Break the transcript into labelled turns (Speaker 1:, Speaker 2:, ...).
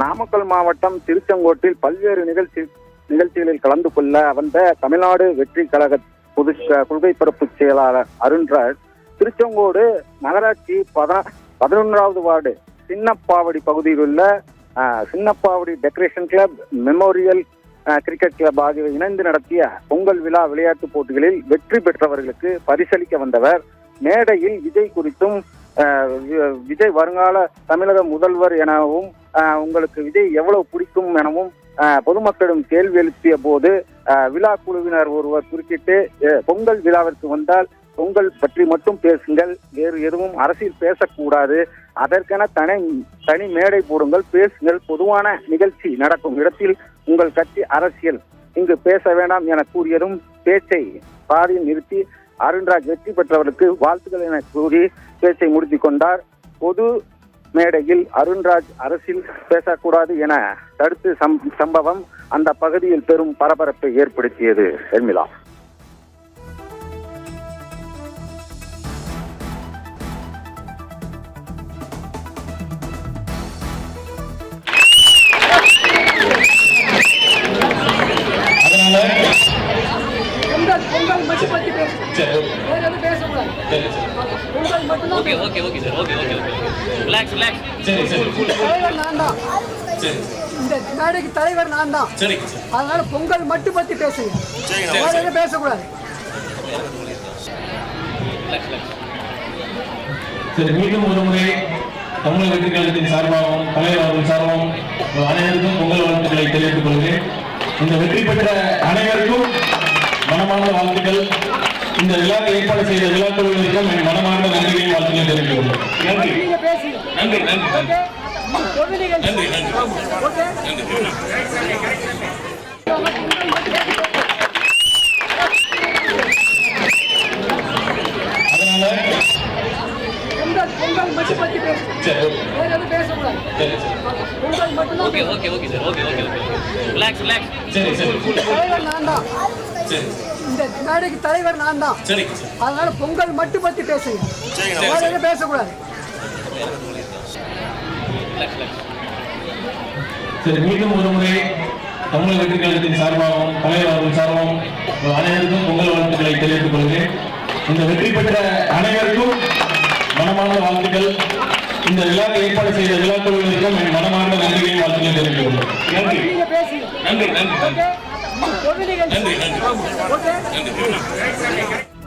Speaker 1: நாமக்கல் மாவட்டம் திருச்செங்கோட்டில் பல்வேறு நிகழ்ச்சிகளில் கலந்து கொள்ள வந்த தமிழ்நாடு வெற்றி கழக கொள்கை பரப்பு செயலாளர் அருண்ராஜ் திருச்செங்கோடு நகராட்சி 11வது வார்டு சின்னப்பாவடி பகுதியில் உள்ள Chinnappavadi decoration club, memorial cricket club ஆகியவை இணைந்து நடத்திய பொங்கல் விழா விளையாட்டுப் போட்டிகளில் வெற்றி பெற்றவர்களுக்கு பரிசளிக்க வந்தவர் மேடையில் விஜய் குறித்தும் விஜய் வருங்கால தமிழக முதல்வர் எனவும் உங்களுக்கு விஜய் எவ்வளவு பிடிக்கும் எனவும் பொதுமக்களிடம் கேள்வி எழுப்பிய போது விழா குழுவினர் ஒருவர் குறுக்கிட்டு, பொங்கல் விழாவிற்கு வந்தால் பொங்கல் பற்றி மட்டும் பேசுங்கள், வேறு எதுவும் அரசியல் பேசக்கூடாது, அதற்கென தனி மேடை போடுங்கள், பேசுங்கள், பொதுவான நிகழ்ச்சி நடக்கும் இடத்தில் உங்கள் கட்சி அரசியல் இங்கு பேச வேண்டாம் என கூறியதும் பேச்சை பாதியில் நிறுத்தி அருண்ராஜ் வெற்றி பெற்றவர்களுக்கு வாழ்த்துக்கள் என கூறி பேச்சை முடித்து கொண்டார். பொது மேடையில் அருண்ராஜ் அரசியல் பேசக்கூடாது என தடுத்து சம்பவம் அந்த பகுதியில் பெரும் பரபரப்பை ஏற்படுத்தியது. ஷர்மிளா.
Speaker 2: இந்த நாளைக்கு தலைவர் நான் தான், அதனால பொங்கல் மட்டும் பத்தி பேசுங்க, பேசக்கூடாது.
Speaker 3: மீண்டும் ஒரு முறை தமிழக வெற்றி கழகத்தின் சார்பாகவும் தலைவர் அவர்கள் சார்பாகவும் அனைவருக்கும் பொங்கல் வாழ்த்துக்களை தெரிவித்துக் கொள்கிறேன். இந்த வெற்றி பெற்ற அனைவருக்கும் மனமார்ந்த வாழ்த்துக்கள். இந்த விழாவை ஏற்பாடு செய்த விழா குழுவினருக்கும் என் மனமார்ந்த நன்றியையும் வாழ்த்துக்களை தெரிவித்துக் கொள்கிறேன். நன்றி நன்றி நன்றி நன்றி அதனால
Speaker 2: பொங்கல் மட்டும் பத்தி பேசுங்க, பேசக்கூடாது. தலைவர் நான் தான், இந்த நாளைக்கு தலைவர் நான் தான், அதனால பொங்கல் மட்டும் பத்தி பேசுங்க, பேசக்கூடாது.
Speaker 3: மீண்டும் ஒரு முறை தமிழக வெற்றி கழகத்தின் சார்பாகவும் தலைவர் அவர்கள் சார்பாகவும் அனைவருக்கும் பொங்கல் வாழ்த்துக்களை தெரிவித்துக் கொள்கிறேன். இந்த வெற்றி பெற்ற அனைவருக்கும் மனமார்ந்த வாழ்த்துக்கள். இந்த விழாவை ஏற்பாடு செய்த விழா குழுவினருக்கும் என் மனமார்ந்த நன்றியையும் வாழ்த்துக்களை தெரிவித்துக் கொள்கிறேன். நன்றி நன்றி நன்றி நன்றி நன்றி